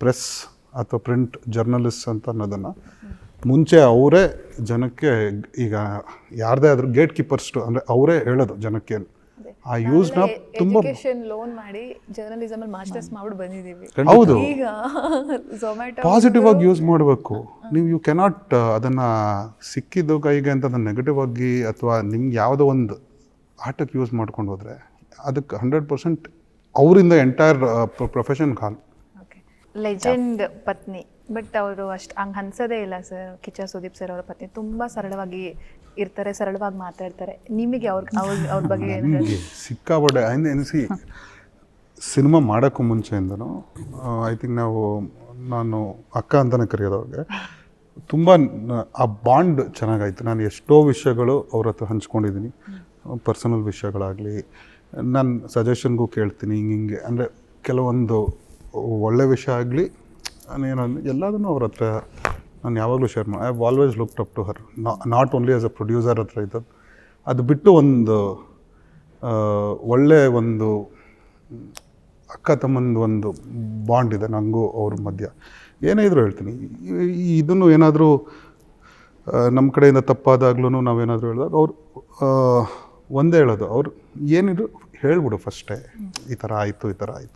ಪ್ರೆಸ್ ಅಥವಾ ಪ್ರಿಂಟ್ ಜರ್ನಲಿಸ್ಟ್ ಅಂತ ಅನ್ನೋದನ್ನು ಮುಂಚೆ ಅವರೇ ಜನಕ್ಕೆ, ಈಗ ಯಾರದೇ ಆದರೂ ಗೇಟ್ ಕೀಪರ್ಸ್ಟು ಅಂದರೆ ಅವರೇ ಹೇಳೋದು ಜನಕ್ಕೆ. ಆ ಯೂಸ್ನ ತುಂಬ ಲೋನ್ ಮಾಡಿ ಜರ್ನಲಿಸಮ್ ಅಲ್ಲಿ ಮಾಸ್ಟರ್ಸ್ ಮಾಡ್ಬಿಟ್ಟು ಬಂದಿದ್ದೀವಿ. ಹೌದು, ಈಗ ಝೊಮ್ಯಾಟೊ ಪಾಸಿಟಿವ್ ಆಗಿ ಯೂಸ್ ಮಾಡಬೇಕು. ನೀವು ಯು ಕೆನಾಟ್ ಅದನ್ನು ಸಿಕ್ಕಿದ್ದು ಕೈಗೆ ಅಂತ ಅದನ್ನು ನೆಗೆಟಿವ್ ಆಗಿ ಅಥವಾ ನಿಮ್ಗೆ ಯಾವುದೋ ಒಂದು ಆಟಕ್ಕೆ ಯೂಸ್ ಮಾಡ್ಕೊಂಡು ಹೋದರೆ ಅದಕ್ಕೆ 100% ಅವರಿಂದ ಎಂಟೈರ್ ಪ್ರೊಫೆಷನ್ ಕಾಲ್. ಲೆಜೆಂಡ್ ಪತ್ನಿ, ಬಟ್ ಅವರು ಅಷ್ಟು ಹಂಗೆ ಅನ್ಸೋದೇ ಇಲ್ಲ ಸರ್. ಕಿಚ್ಚ ಸುದೀಪ್ ಸರ್ ಅವರ ಪತ್ನಿ ತುಂಬ ಸರಳವಾಗಿ ಇರ್ತಾರೆ, ಸರಳವಾಗಿ ಮಾತಾಡ್ತಾರೆ. ನಿಮಗೆ ಅವ್ರ ಬಗ್ಗೆ ನನಗೆ ಸಿಕ್ಕಾಪಟ್ಟೆ ಎನಿಸಿ ಸಿನಿಮಾ ಮಾಡೋಕ್ಕೂ ಮುಂಚೆಯಿಂದನೂ ಐ ಥಿಂಕ್ ನಾನು ಅಕ್ಕ ಅಂತಲೇ ಕರೆಯೋದು ಅವ್ರಿಗೆ. ತುಂಬ ಆ ಬಾಂಡ್ ಚೆನ್ನಾಗಾಯ್ತು. ನಾನು ಎಷ್ಟೋ ವಿಷಯಗಳು ಅವ್ರ ಹತ್ರ ಹಂಚ್ಕೊಂಡಿದ್ದೀನಿ, ಪರ್ಸನಲ್ ವಿಷಯಗಳಾಗಲಿ, ನಾನು ಸಜೆಷನ್ಗೂ ಕೇಳ್ತೀನಿ ಹಿಂಗೆ. ಅಂದರೆ ಕೆಲವೊಂದು ಒಳ್ಳೆ ವಿಷಯ ಆಗಲಿ ಏನಂದ್ರೆ ಎಲ್ಲದನ್ನೂ ಅವ್ರ ಹತ್ರ ನಾನು ಯಾವಾಗಲೂ ಶೇರ್ ಮಾಡಿ. I have always looked up to her, not only as a producer ಹತ್ರ ಇದ್ದದ್ದು. ಅದು ಬಿಟ್ಟು ಒಂದು ಒಳ್ಳೆ ಒಂದು ಅಕ್ಕ ತಮ್ಮಂದು ಒಂದು ಬಾಂಡ್ ಇದೆ ನನಗೂ ಅವ್ರ ಮಧ್ಯ. ಏನೇ ಇದ್ರೂ ಹೇಳ್ತೀನಿ, ಇದನ್ನು ಏನಾದರೂ ನಮ್ಮ ಕಡೆಯಿಂದ ತಪ್ಪಾದಾಗ್ಲೂ ನಾವೇನಾದರೂ ಹೇಳಿದಾಗ ಅವ್ರು ಒಂದೇ ಹೇಳೋದು, ಅವ್ರು ಏನಿದ್ರು ಹೇಳ್ಬಿಡು ಫಸ್ಟೇ, ಈ ಥರ ಆಯಿತು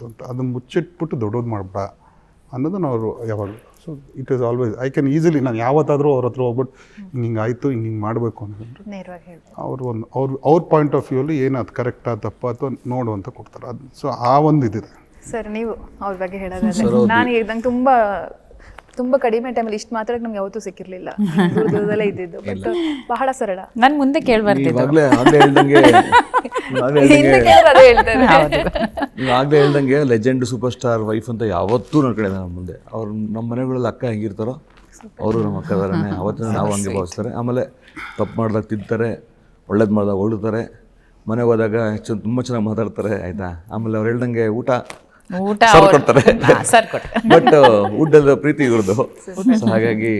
ಅಂತ. ಅದನ್ನು ಮುಚ್ಚಿಟ್ಬಿಟ್ಟು ದೊಡ್ಡದು ಮಾಡ್ಬೇಡ ಅನ್ನೋದನ್ನು ಅವರು ಯಾವಾಗಲೂ. So it is always I can easily, ನಾನು ಯಾವತ್ತಾದರೂ ಅವ್ರ ಹತ್ರ ಹೋಗ್ಬಿಟ್ಟು ಹಿಂಗೆ ಆಯಿತು, ಹಿಂಗೆ ಮಾಡಬೇಕು ಅಂತಂದ್ರೆ ಅವ್ರ ಪಾಯಿಂಟ್ ಆಫ್ ವ್ಯೂಲಿ ಏನು ಅದು ಕರೆಕ್ಟಾ ತಪ್ಪ ಅಥವಾ ನೋಡು ಅಂತ ಕೊಡ್ತಾರೆ. ಅದು ಸೊ ಆ ಒಂದು ಇದಿದೆ ಸರ್. ನೀವು ಅವ್ರ ಬಗ್ಗೆ ಹೇಳೋದಾದ್ರೆ, ನಾನು ಈಗ ನಂಗೆ ತುಂಬ ಕಡಿಮೆ ಟೈಮಲ್ಲಿ ಇಷ್ಟು ಮಾತಾಡೋಕೆ ನಮ್ಗೆ ಯಾವತ್ತೂ ಸಿಕ್ಕಿರಲಿಲ್ಲ, ದೂರದಲ್ಲೇ ಇದ್ದಿದ್ದು. ಬಟ್ ಬಹಳ ಸರಳ. ನಾನು ಮುಂದೆ ಕೇಳ್ಬರ್ತಿದ್ದೆ, ಆಗಲೇ ಹೇಳ್ದಂಗೆ ಲೆಜೆಂಡ್ ಸೂಪರ್ ಸ್ಟಾರ್ ವೈಫ್ ಅಂತ ಯಾವತ್ತೂ ನನ್ನ ಕಡೆ ನಮ್ಮ ಮುಂದೆ. ಅವ್ರು ನಮ್ಮ ಮನೆಗಳಲ್ಲಿ ಅಕ್ಕ ಹೆಂಗಿರ್ತಾರೋ ಅವರು ನಮ್ಮ ಅಕ್ಕ ಥರನೇ ಅವತ್ತಿನ ನಾವು ಹಂಗೆ ಭಾವಿಸ್ತಾರೆ. ಆಮೇಲೆ ತಪ್ಪು ಮಾಡಿದಾಗ ತಿಂತಾರೆ, ಒಳ್ಳೇದು ಮಾಡಿದಾಗ ಹೊಳ್ತಾರೆ, ಮನೆಗೆ ಹೋದಾಗ ತುಂಬ ಚೆನ್ನಾಗಿ ಮಾತಾಡ್ತಾರೆ, ಆಯಿತಾ. ಆಮೇಲೆ ಅವ್ರು ಹೇಳ್ದಂಗೆ ಊಟ ಸರ್ ಕೊಡ್ತಾರೆ, ಬಟ್ ಊಟದ ಪ್ರೀತಿ ಇವ್ರದ್ದು. ಸೊ ಹಾಗಾಗಿ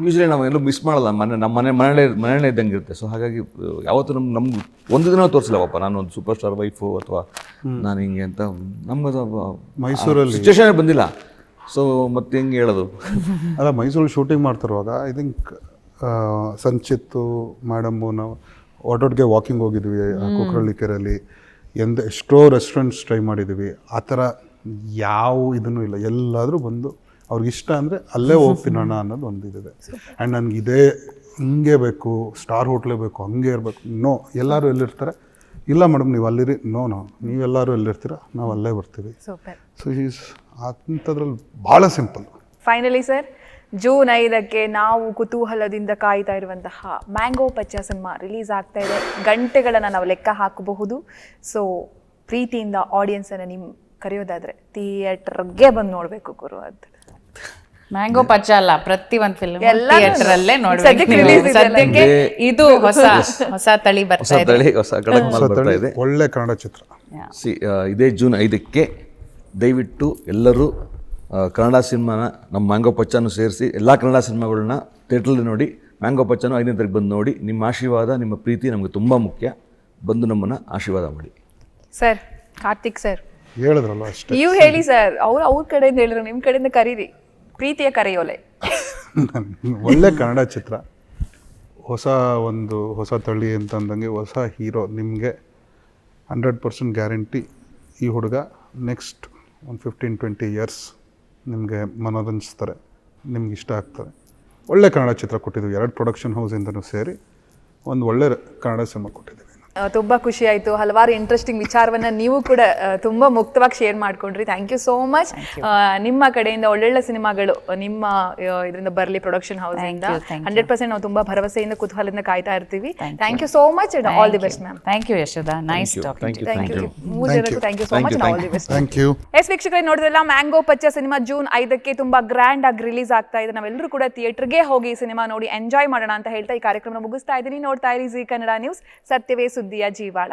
ಯೂಶ್ವಲಿ ನಾವು ಎಲ್ಲೂ ಮಿಸ್ ಮಾಡಲ್ಲ. ನಮ್ಮ ಮನೆಯಲ್ಲೇ ಇದ್ದಂಗೆ ಇರುತ್ತೆ. ಸೊ ಹಾಗಾಗಿ ಯಾವತ್ತೂ ನಮ್ಗೆ ಒಂದು ದಿನ ತೋರಿಸಿಲ್ಲ ಪಾಪ ನಾನು ಒಂದು ಸೂಪರ್ ಸ್ಟಾರ್ ವೈಫು ಅಥವಾ ನಾನು ಹಿಂಗೆ ಅಂತ. ನಮ್ಗೆ ಮೈಸೂರಲ್ಲಿ ಸಿಚುವೇಶನ್ ಬಂದಿಲ್ಲ. ಸೊ ಮತ್ತೆ ಹೆಂಗೆ ಹೇಳೋದು. ಅಲ್ಲ, ಮೈಸೂರಲ್ಲಿ ಶೂಟಿಂಗ್ ಮಾಡ್ತಿರುವಾಗ ಐ ಥಿಂಕ್ ಸಂಚಿತ್ತು ಮೇಡಮ್ಮು ನಾವು ಒಟ್ಟೊಟ್ಟಿಗೆ ವಾಕಿಂಗ್ ಹೋಗಿದ್ವಿ ಕುಕ್ರಳ್ಳಿ ಕೆರೆಯಲ್ಲಿ. ಎಷ್ಟೋ ರೆಸ್ಟೋರೆಂಟ್ಸ್ ಟ್ರೈ ಮಾಡಿದ್ದೀವಿ. ಆ ಥರ ಯಾವ ಇದನ್ನೂ ಇಲ್ಲ. ಎಲ್ಲಾದರೂ ಬಂದು ಅವ್ರಿಗೆ ಇಷ್ಟ ಅಂದರೆ ಅಲ್ಲೇ ಹೋಗ್ತೀನಣ್ಣ ಅನ್ನೋದು ಒಂದು ಇದಿದೆ. ಆ್ಯಂಡ್ ನನಗೆ ಇದೇ ಹಿಂಗೆ ಬೇಕು, ಸ್ಟಾರ್ ಹೋಟ್ಲೇ ಬೇಕು, ಹಂಗೆ ಇರಬೇಕು. ನೋ, ಎಲ್ಲರೂ ಎಲ್ಲಿರ್ತಾರೆ, ಇಲ್ಲ ಮೇಡಮ್ ನೀವು ಅಲ್ಲಿರಿ, ನೀವೆಲ್ಲರೂ ಎಲ್ಲಿರ್ತೀರ, ನಾವು ಅಲ್ಲೇ ಬರ್ತೀವಿ. ಸೊ ಈಸ್ ಅಂಥದ್ರಲ್ಲಿ ಭಾಳ ಸಿಂಪಲ್. ಫೈನಲಿ ಸರ್, ಜೂನ್ 5ಕ್ಕೆ ನಾವು ಕುತೂಹಲದಿಂದ ಕಾಯ್ತಾ ಇರುವಂತಹ ಮ್ಯಾಂಗೋ ಪಚ್ಚ ಸಿನಿಮಾ ರಿಲೀಸ್ ಆಗ್ತಾ ಇದೆ. ಗಂಟೆಗಳನ್ನು ನಾವು ಲೆಕ್ಕ ಹಾಕಬಹುದು. ಸೊ ಪ್ರೀತಿಯಿಂದ ಆಡಿಯನ್ಸನ್ನು ನಿಮ್ಮ ಕರೆಯೋದಾದರೆ ಥಿಯೇಟರ್ಗೆ ಬಂದು ನೋಡಬೇಕು ಗುರು ಅಂತ. ಮ್ಯಾಂಗೋ ಪಚ್ಚ ಅಲ್ಲ, ಪ್ರತಿ ಒಂದು ಫಿಲ್ಮ್ ಎಲ್ಲಾನು ಥಿಯೇಟರಲ್ಲೇ ನೋಡ್ಬೇಕು. ಸದ್ಯಕ್ಕೆ ಇದು ಹೊಸ ತಳಿ ಬರ್ತಾ ಇದೆ, ಹೊಸ ಖಡಕ್ ಮಾಲ್ ಬರ್ತಾ ಇದೆ. ಒಳ್ಳೆ ಕನ್ನಡ ಚಿತ್ರ. ಇದೇ ಜೂನ್ 5ಕ್ಕೆ ದಯವಿಟ್ಟು ಎಲ್ಲರೂ ಕನ್ನಡ ಸಿನಿಮಾನ ನಮ್ಮ ಮ್ಯಾಂಗೋ ಪಚ್ಚನೂ ಸೇರಿಸಿ ಎಲ್ಲ ಕನ್ನಡ ಸಿನಿಮಾಗಳನ್ನ ಥಿಯೇಟ್ರಲ್ಲಿ ನೋಡಿ. ಮ್ಯಾಂಗೋ ಪಚ್ಚನೂ 5ನೇ ತಾರೀಕು ಬಂದು ನೋಡಿ. ನಿಮ್ಮ ಆಶೀರ್ವಾದ, ನಿಮ್ಮ ಪ್ರೀತಿ ನಮಗೆ ತುಂಬ ಮುಖ್ಯ. ಬಂದು ನಮ್ಮನ್ನು ಆಶೀರ್ವಾದ ಮಾಡಿ. ಸರ್, ಕಾರ್ತಿಕ್ ಸರ್ ಹೇಳಿದ್ರಲ್ಲ ಅಷ್ಟೇ. ನೀವು ಹೇಳಿ ಸರ್, ಅವ್ರ ಕಡೆಯಿಂದ ಹೇಳಿದ್ರು, ನಿಮ್ಮ ಕಡೆಯಿಂದ ಕರೀರಿ. ಪ್ರೀತಿಯ ಕರೆಯೋಲೆ. ಒಳ್ಳೆ ಕನ್ನಡ ಚಿತ್ರ, ಹೊಸ ತಳಿ ಅಂತಂದಂಗೆ ಹೊಸ ಹೀರೋ. ನಿಮಗೆ 100% ಗ್ಯಾರಂಟಿ ಈ ಹುಡುಗ ನೆಕ್ಸ್ಟ್ ಒಂದು 15-20 ಇಯರ್ಸ್ ನಿಮಗೆ ಮನೋರಂಜಿಸ್ತಾರೆ, ನಿಮ್ಗೆ ಇಷ್ಟ ಆಗ್ತಾರೆ. ಒಳ್ಳೆ ಕನ್ನಡ ಚಿತ್ರ ಕೊಟ್ಟಿದ್ದೀವಿ. 2 ಪ್ರೊಡಕ್ಷನ್ ಹೌಸಿಂದನೂ ಸೇರಿ ಒಂದು ಒಳ್ಳೆ ಕನ್ನಡ ಸಿನಿಮಾ ಕೊಟ್ಟಿದ್ದೀವಿ. ತುಂಬ ಖುಷಿ ಆಯಿತು. ಹಲವಾರು ಇಂಟ್ರೆಸ್ಟಿಂಗ್ ವಿಚಾರವನ್ನು ನೀವು ಕೂಡ ತುಂಬ ಮುಕ್ತವಾಗಿ ಶೇರ್ ಮಾಡ್ಕೊಂಡ್ರಿ. Thank you so much. ನಿಮ್ಮ ಕಡೆಯಿಂದ ಒಳ್ಳೊಳ್ಳೆ ಸಿನಿಮಾಗಳು ನಿಮ್ಮ ಇದರಿಂದ ಬರಲಿ ಪ್ರೊಡಕ್ಷನ್ ಹೌಸಿಂದ. 100% ನಾವು ತುಂಬ ಭರವಸೆಯಿಂದ ಕುತೂಹಲದಿಂದ ಕಾಯ್ತಾ ಇರ್ತೀವಿ. Thank you so much and all the best ma'am. Thank you Yashoda, nice talking. Thank you ಮೂರು ಜನಕ್ಕೂ thank you so much and all the best. Thank you. Yes ವೀಕ್ಷಕರೇ, ನೋಡಿದ್ರಲ್ಲ ಮ್ಯಾಂಗೋ ಪಚ್ಚ ಸಿನಿಮಾ ಜೂನ್ 5ಕ್ಕೆ ತುಂಬಾ ಗ್ರ್ಯಾಂಡ್ ಆಗಿ ರಿಲೀಸ್ ಆಗ್ತಾ ಇದೆ. ನಾವೆಲ್ಲರೂ ಕೂಡ ಥಿಯೇಟರ್ಗೆ ಹೋಗಿ ಸಿನಿಮಾ ನೋಡಿ ಎಂಜಾಯ್ ಮಾಡೋಣ ಅಂತ ಹೇಳ್ತಾ ಈ ಕಾರ್ಯಕ್ರಮ ಮುಗಿಸ್ತಾ ಇದ್ದೀನಿ. ನೋಡ್ತಾ ಇರಿ ಜೀ ಕನ್ನಡ ನ್ಯೂಸ್, ಸತ್ಯವೇ ಸುದ್ದಿಯ ಜೀವಾಳ.